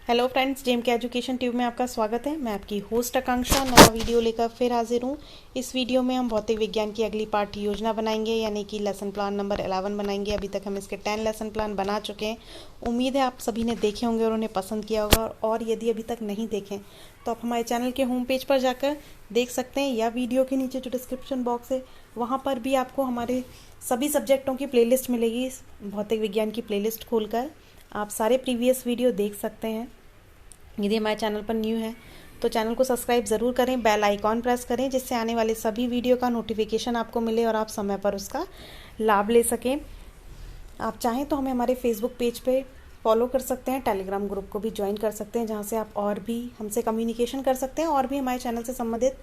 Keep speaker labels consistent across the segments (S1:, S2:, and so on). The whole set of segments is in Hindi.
S1: हेलो फ्रेंड्स, जेम के एजुकेशन ट्यूब में आपका स्वागत है। मैं आपकी होस्ट आकांक्षा नया वीडियो लेकर फिर हाजिर हूँ। इस वीडियो में हम भौतिक विज्ञान की अगली पाठ्य योजना बनाएंगे, यानी कि लेसन प्लान नंबर 11 बनाएंगे। अभी तक हम इसके 10 लेसन प्लान बना चुके हैं। उम्मीद है आप सभी ने देखे होंगे और उन्हें पसंद किया होगा, और यदि अभी तक नहीं देखें तो आप हमारे चैनल के होम पेज पर जाकर देख सकते हैं, या वीडियो के नीचे जो डिस्क्रिप्शन बॉक्स है वहाँ पर भी आपको हमारे सभी सब्जेक्टों की प्लेलिस्ट मिलेगी। भौतिक विज्ञान की प्लेलिस्ट खोलकर आप सारे प्रीवियस वीडियो देख सकते हैं। यदि हमारे चैनल पर न्यू है तो चैनल को सब्सक्राइब ज़रूर करें, बेल आइकॉन प्रेस करें, जिससे आने वाले सभी वीडियो का नोटिफिकेशन आपको मिले और आप समय पर उसका लाभ ले सकें। आप चाहें तो हमें हमारे फेसबुक पेज पे फॉलो कर सकते हैं, टेलीग्राम ग्रुप को भी ज्वाइन कर सकते हैं, जहाँ से आप और भी हमसे कम्युनिकेशन कर सकते हैं और भी हमारे चैनल से संबंधित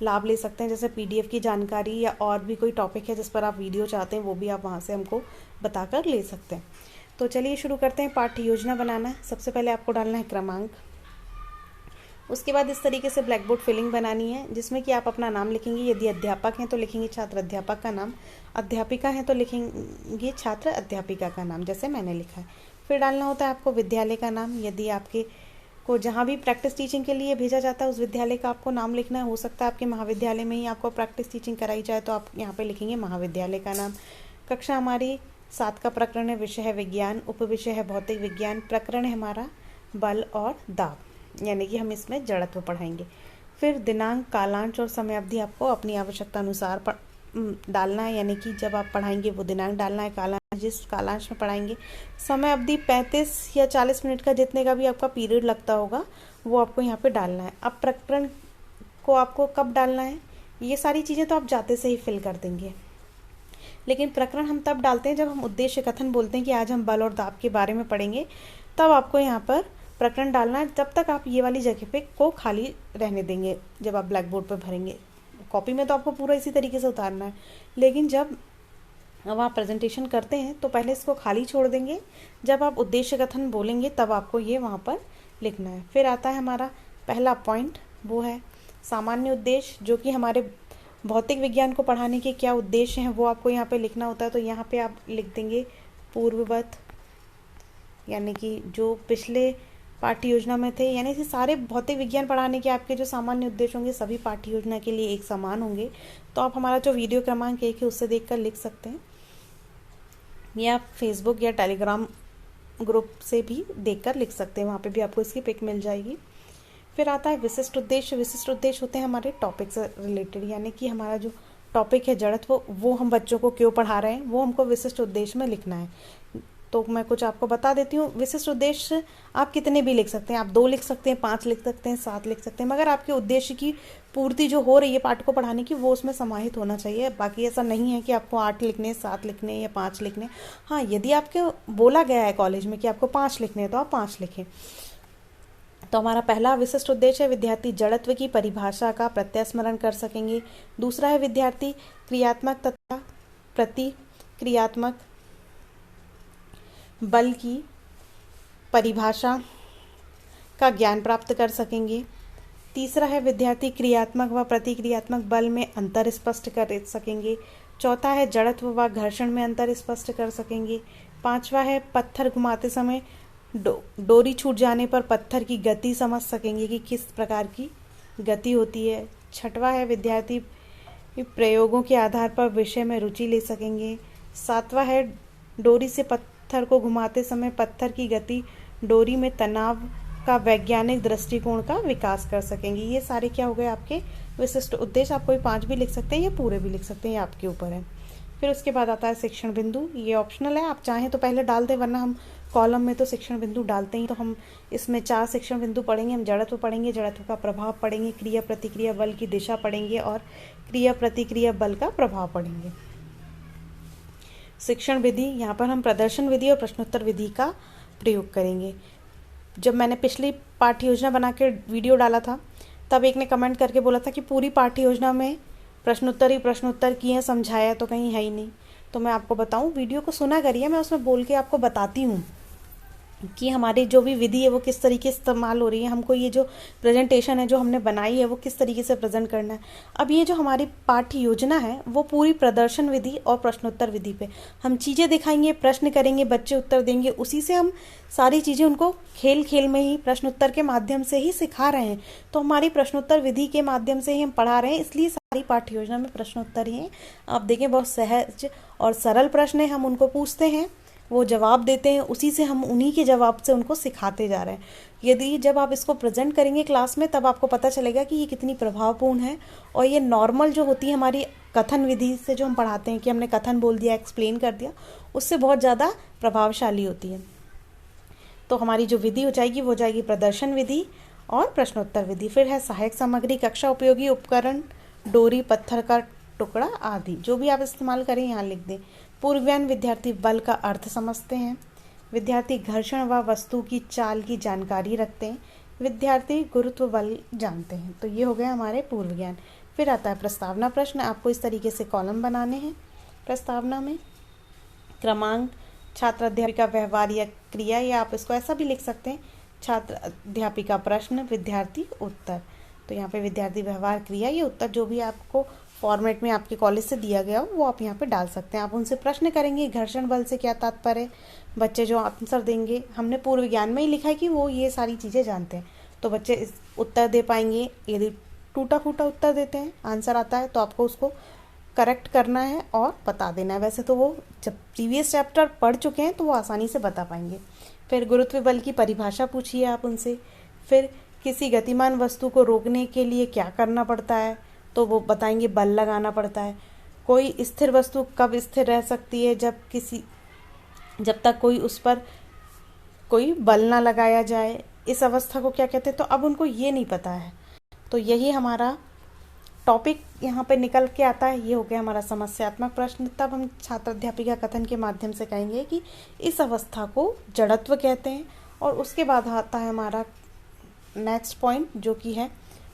S1: लाभ ले सकते हैं, जैसे पीडीएफ की जानकारी या और भी कोई टॉपिक है जिस पर आप वीडियो चाहते हैं वो भी आप वहाँ से हमको बताकर ले सकते हैं। तो चलिए शुरू करते हैं पाठ्य योजना बनाना। सबसे पहले आपको डालना है क्रमांक। उसके बाद इस तरीके से ब्लैक बोर्ड फिलिंग बनानी है, जिसमें कि आप अपना नाम लिखेंगे। यदि अध्यापक हैं तो लिखेंगे छात्र अध्यापक का नाम, अध्यापिका हैं तो लिखेंगे छात्र अध्यापिका का नाम, जैसे मैंने लिखा है। फिर डालना होता है आपको विद्यालय का नाम। यदि आपके को जहाँ भी प्रैक्टिस टीचिंग के लिए भेजा जाता है उस विद्यालय का आपको नाम लिखना है। हो सकता है आपके महाविद्यालय में ही आपको प्रैक्टिस टीचिंग कराई जाए तो आप यहाँ पे लिखेंगे महाविद्यालय का नाम। कक्षा हमारी 7 का प्रकरण है, विषय है विज्ञान, उपविषय है भौतिक विज्ञान, प्रकरण है हमारा बल और दाब, यानी कि हम इसमें जड़त्व पढ़ाएंगे। फिर दिनांक, कालांश और समय अवधि आपको अपनी आवश्यकता अनुसार डालना है, यानी कि जब आप पढ़ाएंगे वो दिनांक डालना है, कालांश जिस कालांश में पढ़ाएंगे, समय अवधि 35 या 40 मिनट का जितने का भी आपका पीरियड लगता होगा वो आपको यहाँ पे डालना है। अब प्रकरण को आपको कब डालना है, ये सारी चीज़ें तो आप जाते से ही फिल कर देंगे, लेकिन प्रकरण हम तब डालते हैं जब हम उद्देश्य कथन बोलते हैं कि आज हम बल और दाब के बारे में पढ़ेंगे, तब आपको यहाँ पर प्रकरण डालना है। जब तक आप ये वाली जगह पे को खाली रहने देंगे, जब आप ब्लैक बोर्ड पर भरेंगे। कॉपी में तो आपको पूरा इसी तरीके से उतारना है, लेकिन जब आप प्रेजेंटेशन करते हैं तो पहले इसको खाली छोड़ देंगे। जब आप उद्देश्य कथन बोलेंगे तब आपको ये वहाँ पर लिखना है। फिर आता है हमारा पहला पॉइंट, वो है सामान्य उद्देश्य, जो कि हमारे भौतिक विज्ञान को पढ़ाने के क्या उद्देश्य हैं वो आपको यहाँ पे लिखना होता है। तो यहाँ पे आप लिख देंगे पूर्ववत, यानी कि जो पिछले पाठ्य योजना में थे, यानी कि सारे भौतिक विज्ञान पढ़ाने के आपके जो सामान्य उद्देश्य होंगे सभी पाठ्य योजना के लिए एक समान होंगे। तो आप हमारा जो वीडियो क्रमांक 1 है उससे देखकर लिख सकते हैं, या आप फेसबुक या टेलीग्राम ग्रुप से भी देखकर लिख सकते हैं, वहाँ पे भी आपको इसकी पिक मिल जाएगी। फिर आता है विशिष्ट उद्देश्य। विशिष्ट उद्देश्य होते हैं हमारे टॉपिक से रिलेटेड, यानी कि हमारा जो टॉपिक है जड़त्व, वो हम बच्चों को क्यों पढ़ा रहे हैं वो हमको विशिष्ट उद्देश्य में लिखना है। तो मैं कुछ आपको बता देती हूँ। विशिष्ट उद्देश्य आप कितने भी लिख सकते हैं, आप 2 लिख सकते हैं, 5 लिख सकते हैं, 7 लिख सकते हैं, मगर आपके उद्देश्य की पूर्ति जो हो रही है पाठ को पढ़ाने की वो उसमें समाहित होना चाहिए। बाकी ऐसा नहीं है कि आपको 8 लिखने, 7 लिखने या 5 लिखने। हाँ, यदि आपको बोला गया है कॉलेज में कि आपको 5 लिखने हैं तो आप 5 लिखें। तो हमारा पहला विशिष्ट उद्देश्य है विद्यार्थी जड़त्व की परिभाषा का प्रत्यास्मरण कर सकेंगे। दूसरा है विद्यार्थी क्रियात्मक तथा प्रतिक्रियात्मक बल की परिभाषा का ज्ञान प्राप्त कर सकेंगे। तीसरा है विद्यार्थी क्रियात्मक व प्रतिक्रियात्मक बल में अंतर स्पष्ट कर सकेंगे। चौथा है जड़त्व व घर्षण में अंतर स्पष्ट कर सकेंगे। पांचवा है पत्थर घुमाते समय डोरी छूट जाने पर पत्थर की गति समझ सकेंगे कि किस प्रकार की गति होती है। छठवा है विद्यार्थी प्रयोगों के आधार पर विषय में रुचि ले सकेंगे। सातवां है डोरी से पत्थर को घुमाते समय पत्थर की गति, डोरी में तनाव का वैज्ञानिक दृष्टिकोण का विकास कर सकेंगे। ये सारे क्या हो गए आपके विशिष्ट उद्देश्य। आप कोई 5 भी लिख सकते हैं या पूरे भी लिख सकते हैं, ये आपके ऊपर है। फिर उसके बाद आता है शिक्षण बिंदु। ये ऑप्शनल है, आप चाहें तो पहले डाल दें, वरना हम कॉलम में तो शिक्षण बिंदु डालते ही। तो हम इसमें 4 शिक्षण बिंदु पढ़ेंगे। हम जड़त्व पढ़ेंगे, जड़त्व का प्रभाव पढ़ेंगे, क्रिया प्रतिक्रिया बल की दिशा पढ़ेंगे और क्रिया प्रतिक्रिया बल का प्रभाव पढ़ेंगे। शिक्षण विधि, यहाँ पर हम प्रदर्शन विधि और प्रश्नोत्तर विधि का प्रयोग करेंगे। जब मैंने पिछली पाठ्य योजना बना के वीडियो डाला था तब एक ने कमेंट करके बोला था कि पूरी पाठ्य योजना में प्रश्नोत्तर ही प्रश्नोत्तर किए, समझाया तो कहीं है ही नहीं। तो मैं आपको बताऊं, वीडियो को सुना करिए, मैं उसमें बोल के आपको बताती हूँ कि हमारी जो भी विधि है वो किस तरीके से इस्तेमाल हो रही है, हमको ये जो प्रेजेंटेशन है जो हमने बनाई है वो किस तरीके से प्रेजेंट करना है। अब ये जो हमारी पाठ्य योजना है वो पूरी प्रदर्शन विधि और प्रश्नोत्तर विधि पे हम चीज़ें दिखाएंगे, प्रश्न करेंगे, बच्चे उत्तर देंगे, उसी से हम सारी चीज़ें उनको खेल खेल में ही प्रश्नोत्तर के माध्यम से ही सिखा रहे हैं। तो हमारी प्रश्नोत्तर विधि के माध्यम से ही हम पढ़ा रहे हैं, इसलिए सारी पाठ्य योजना में प्रश्नोत्तर ही है। आप देखें बहुत सहज और सरल प्रश्न है, हम उनको पूछते हैं, वो जवाब देते हैं, उसी से हम उन्हीं के जवाब से उनको सिखाते जा रहे हैं। यदि जब आप इसको प्रेजेंट करेंगे क्लास में तब आपको पता चलेगा कि ये कितनी प्रभावपूर्ण है। और ये नॉर्मल जो होती है हमारी कथन विधि से जो हम पढ़ाते हैं कि हमने कथन बोल दिया, एक्सप्लेन कर दिया, उससे बहुत ज़्यादा प्रभावशाली होती है। तो हमारी जो विधि हो जाएगी वो जाएगी प्रदर्शन विधि और प्रश्नोत्तर विधि। फिर है सहायक सामग्री, कक्षा उपयोगी उपकरण, डोरी, पत्थर का टुकड़ा आदि, जो भी आप इस्तेमाल करें यहाँ लिख दें। पूर्व ज्ञान, विद्यार्थी बल का अर्थ समझते हैं, विद्यार्थी घर्षण व वस्तु की चाल की जानकारी रखते हैं, विद्यार्थी गुरुत्व बल जानते हैं। तो ये हो गया हमारे पूर्व ज्ञान। फिर आता है प्रस्तावना प्रश्न। आपको इस तरीके से कॉलम बनाने हैं। प्रस्तावना में क्रमांक, छात्र अध्यापिका व्यवहार या क्रिया, या आप इसको ऐसा भी लिख सकते हैं, छात्र अध्यापिका प्रश्न, विद्यार्थी उत्तर। तो यहाँ पे विद्यार्थी व्यवहार क्रिया, ये उत्तर जो भी आपको फॉर्मेट में आपके कॉलेज से दिया गया हो वो आप यहाँ पे डाल सकते हैं। आप उनसे प्रश्न करेंगे, घर्षण बल से क्या तात्पर्य है, बच्चे जो आंसर देंगे, हमने पूर्व ज्ञान में ही लिखा है कि वो ये सारी चीज़ें जानते हैं, तो बच्चे इस उत्तर दे पाएंगे। यदि टूटा फूटा उत्तर देते हैं, आंसर आता है, तो आपको उसको करेक्ट करना है और बता देना है। वैसे तो वो जब प्रीवियस चैप्टर पढ़ चुके हैं तो वो आसानी से बता पाएंगे। फिर गुरुत्व बल की परिभाषा पूछिए आप उनसे। फिर किसी गतिमान वस्तु को रोकने के लिए क्या करना पड़ता है, तो वो बताएंगे बल लगाना पड़ता है। कोई स्थिर वस्तु कब स्थिर रह सकती है, जब तक कोई उस पर कोई बल ना लगाया जाए, इस अवस्था को क्या कहते हैं। तो अब उनको ये नहीं पता है, तो यही हमारा टॉपिक यहाँ पे निकल के आता है। ये हो गया हमारा समस्यात्मक प्रश्न। तब हम छात्र अध्यापिका कथन के माध्यम से कहेंगे कि इस अवस्था को जड़त्व कहते हैं। और उसके बाद आता है हमारा नेक्स्ट पॉइंट, जो कि है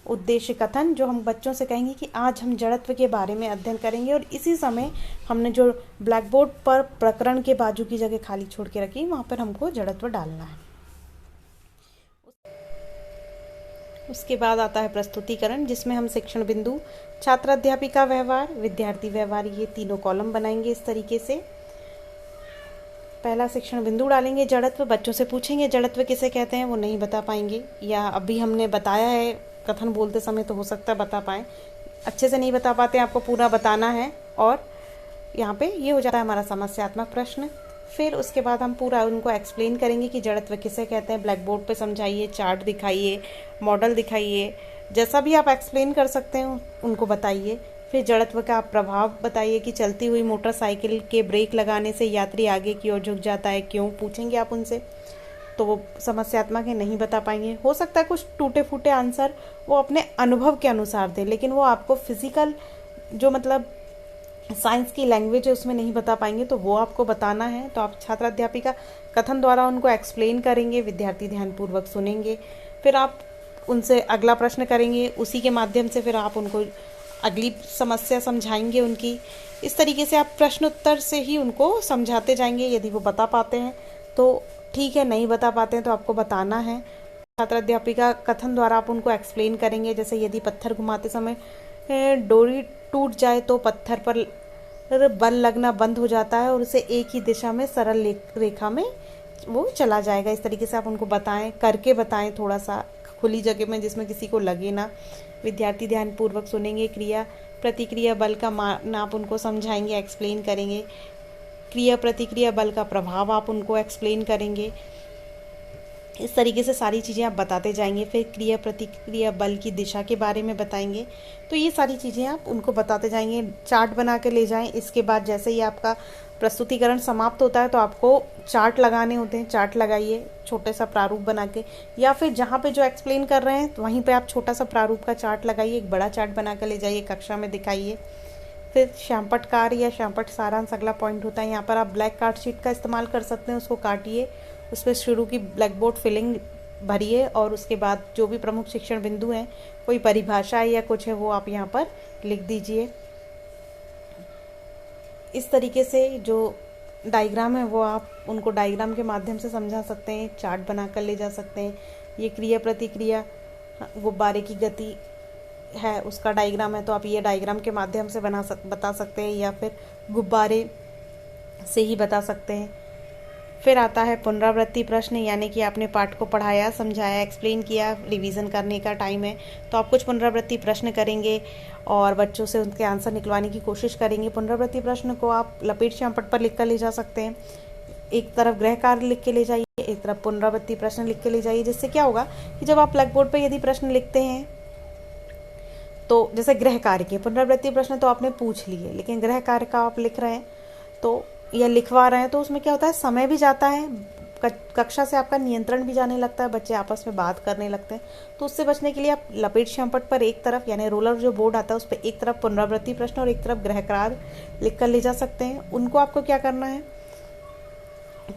S1: उद्देश्य कथन, जो हम बच्चों से कहेंगे कि आज हम जड़त्व के बारे में अध्ययन करेंगे। और इसी समय हमने जो ब्लैक बोर्ड पर प्रकरण के बाजू की जगह खाली छोड़ के रखी, वहाँ पर हमको जड़त्व डालना है। उसके बाद आता है प्रस्तुतिकरण, जिसमें हम शिक्षण बिंदु, छात्र अध्यापिका व्यवहार, विद्यार्थी व्यवहार, ये तीनों कॉलम बनाएंगे इस तरीके से। पहला शिक्षण बिंदु डालेंगे जड़त्व। बच्चों से पूछेंगे जड़त्व किसे कहते हैं, वो नहीं बता पाएंगे, या अभी हमने बताया है कथन बोलते समय तो हो सकता है बता पाएँ, अच्छे से नहीं बता पाते, आपको पूरा बताना है। और यहाँ पे ये हो जाता है हमारा समस्यात्मक प्रश्न। फिर उसके बाद हम पूरा उनको एक्सप्लेन करेंगे कि जड़त्व किसे कहते हैं, ब्लैक बोर्ड पे समझाइए, चार्ट दिखाइए, मॉडल दिखाइए, जैसा भी आप एक्सप्लेन कर सकते हैं उनको बताइए। फिर जड़त्व का प्रभाव बताइए कि चलती हुई मोटरसाइकिल के ब्रेक लगाने से यात्री आगे की ओर झुक जाता है, क्यों, पूछेंगे आप उनसे, तो वो समस्यात्मक है, नहीं बता पाएंगे। हो सकता है कुछ टूटे फूटे आंसर वो अपने अनुभव के अनुसार दें, लेकिन वो आपको फिजिकल जो मतलब साइंस की लैंग्वेज है उसमें नहीं बता पाएंगे, तो वो आपको बताना है। तो आप छात्र अध्यापिका कथन द्वारा उनको एक्सप्लेन करेंगे, विद्यार्थी ध्यानपूर्वक सुनेंगे। फिर आप उनसे अगला प्रश्न करेंगे, उसी के माध्यम से फिर आप उनको अगली समस्या समझाएंगे उनकी। इस तरीके से आप प्रश्न उत्तर से ही उनको समझाते जाएंगे। यदि वो बता पाते हैं तो ठीक है, नहीं बता पाते हैं तो आपको बताना है। छात्र अध्यापिका कथन द्वारा आप उनको एक्सप्लेन करेंगे, जैसे यदि पत्थर घुमाते समय डोरी टूट जाए तो पत्थर पर बल लगना बंद हो जाता है और उसे एक ही दिशा में सरल रेखा में वो चला जाएगा। इस तरीके से आप उनको बताएं, करके बताएं, थोड़ा सा खुली जगह में जिसमें किसी को लगे ना। विद्यार्थी ध्यानपूर्वक सुनेंगे। क्रिया प्रतिक्रिया बल का मान आप उनको समझाएंगे, एक्सप्लेन करेंगे। क्रिया प्रतिक्रिया बल का प्रभाव आप उनको एक्सप्लेन करेंगे। इस तरीके से सारी चीज़ें आप बताते जाएंगे। फिर क्रिया प्रतिक्रिया बल की दिशा के बारे में बताएंगे। तो ये सारी चीज़ें आप उनको बताते जाएंगे, चार्ट बना के ले जाएं। इसके बाद जैसे ही आपका प्रस्तुतिकरण समाप्त होता है तो आपको चार्ट लगाने होते हैं, चार्ट लगाइए छोटे सा प्रारूप बना के, या फिर जहाँ पे जो एक्सप्लेन कर रहे हैं वहीं पे आप छोटा सा प्रारूप का चार्ट लगाइए, एक बड़ा चार्ट बना कर ले जाइए, कक्षा में दिखाइए। फिर श्यामपट्ट कार्य या श्यामपट्ट सारांश अगला पॉइंट होता है। यहाँ पर आप ब्लैक कार्ड शीट का इस्तेमाल कर सकते हैं, उसको काटिए, उस पर शुरू की ब्लैक बोर्ड फिलिंग भरिए और उसके बाद जो भी प्रमुख शिक्षण बिंदु हैं, कोई परिभाषा है या कुछ है, वो आप यहाँ पर लिख दीजिए। इस तरीके से जो डायग्राम है वो आप उनको डायग्राम के माध्यम से समझा सकते हैं, चार्ट बना कर ले जा सकते हैं। ये क्रिया प्रतिक्रिया गुब्बारे की गति है उसका डायग्राम है, तो आप ये डायग्राम के माध्यम से बता सकते हैं या फिर गुब्बारे से ही बता सकते हैं। फिर आता है पुनरावृत्ति प्रश्न, यानी कि आपने पाठ को पढ़ाया, समझाया, एक्सप्लेन किया, रिवीजन करने का टाइम है, तो आप कुछ पुनरावृत्ति प्रश्न करेंगे और बच्चों से उनके आंसर निकलवाने की कोशिश करेंगे। पुनरावृत्ति प्रश्न को आप लपेट श्यामपट्ट पर लिख कर ले जा सकते हैं। एक तरफ गृह कार्य लिख के ले जाइए, एक तरफ पुनरावृत्ति प्रश्न लिख के ले जाइए। जिससे क्या होगा कि जब आप ब्लैक बोर्ड पर यदि प्रश्न लिखते हैं तो जैसे गृह कार्य के पुनरावृत्ति प्रश्न तो आपने पूछ लिए, लेकिन गृह कार्य का आप लिख रहे हैं तो या लिखवा रहे हैं तो उसमें क्या होता है, समय भी जाता है, कक्षा से आपका नियंत्रण भी जाने लगता है, बच्चे आपस में बात करने लगते हैं। तो उससे बचने के लिए आप लपेट श्यामपट्ट पर एक तरफ यानी रोलर जो बोर्ड आता है उस पर एक तरफ पुनरावृत्ति प्रश्न और एक तरफ गृह कार्य लिख कर ले जा सकते हैं। उनको आपको क्या करना है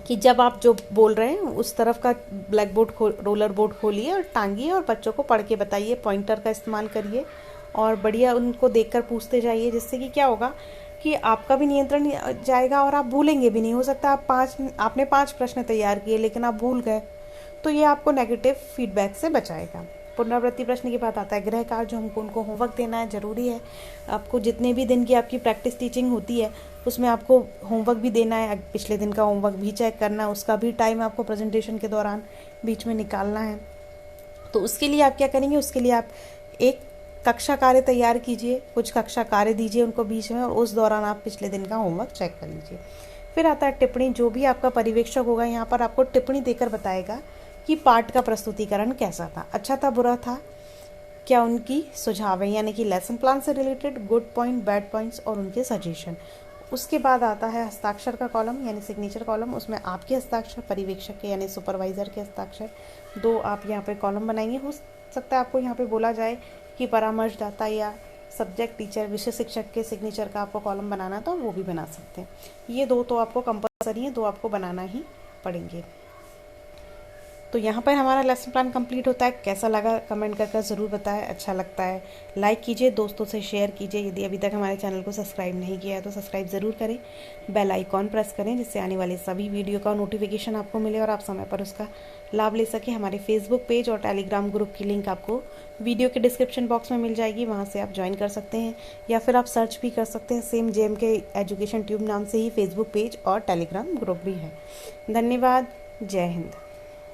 S1: कि जब आप जो बोल रहे हैं उस तरफ का ब्लैक बोर्ड रोलर बोर्ड खोलिए और टांगिए और बच्चों को पढ़ के बताइए, पॉइंटर का इस्तेमाल करिए और बढ़िया उनको देखकर पूछते जाइए। जिससे कि क्या होगा कि आपका भी नियंत्रण जाएगा और आप भूलेंगे भी नहीं। हो सकता है आपने 5 प्रश्न तैयार किए लेकिन आप भूल गए, तो ये आपको नेगेटिव फीडबैक से बचाएगा। पुनरावृत्ति प्रश्न के बाद आता है गृह कार्य, जो हमको उनको होमवर्क देना है, ज़रूरी है। आपको जितने भी दिन की आपकी प्रैक्टिस टीचिंग होती है उसमें आपको होमवर्क भी देना है, पिछले दिन का होमवर्क भी चेक करना है, उसका भी टाइम आपको प्रेजेंटेशन के दौरान बीच में निकालना है। तो उसके लिए आप क्या करेंगे, उसके लिए आप एक कक्षा कार्य तैयार कीजिए, कुछ कक्षा कार्य दीजिए उनको बीच में और उस दौरान आप पिछले दिन का होमवर्क चेक कर लीजिए। फिर आता है टिप्पणी, जो भी आपका पर्यवेक्षक होगा यहाँ पर आपको टिप्पणी देकर बताएगा कि पाठ का प्रस्तुतिकरण कैसा था, अच्छा था, बुरा था, क्या उनकी सुझाव है, यानी कि लेसन प्लान से related good point, bad points और उनके सजेशन। उसके बाद आता है हस्ताक्षर का कॉलम यानी सिग्नेचर कॉलम, उसमें आपके हस्ताक्षर, पर्यवेक्षक के यानी सुपरवाइजर के हस्ताक्षर, 2 आप यहाँ पे कॉलम बनाएंगे। हो सकता है आपको यहाँ पे बोला जाए कि परामर्शदाता या सब्जेक्ट टीचर, विषय शिक्षक के सिग्नेचर का आपको कॉलम बनाना तो वो भी बना सकते हैं। ये 2 तो आपको कंपलसरी है, 2 आपको बनाना ही पड़ेंगे। तो यहाँ पर हमारा लेसन प्लान कंप्लीट होता है। कैसा लगा कमेंट कर ज़रूर बताएं, अच्छा लगता है लाइक कीजिए, दोस्तों से शेयर कीजिए। यदि अभी तक हमारे चैनल को सब्सक्राइब नहीं किया है तो सब्सक्राइब ज़रूर करें, बेल आइकॉन प्रेस करें जिससे आने वाले सभी वीडियो का नोटिफिकेशन आपको मिले और आप समय पर उसका लाभ ले सकें। हमारे फेसबुक पेज और टेलीग्राम ग्रुप की लिंक आपको वीडियो के डिस्क्रिप्शन बॉक्स में मिल जाएगी, वहाँ से आप ज्वाइन कर सकते हैं या फिर आप सर्च भी कर सकते हैं, सेम JMK एजुकेशन ट्यूब नाम से ही फेसबुक पेज और टेलीग्राम ग्रुप भी है। धन्यवाद, जय हिंद।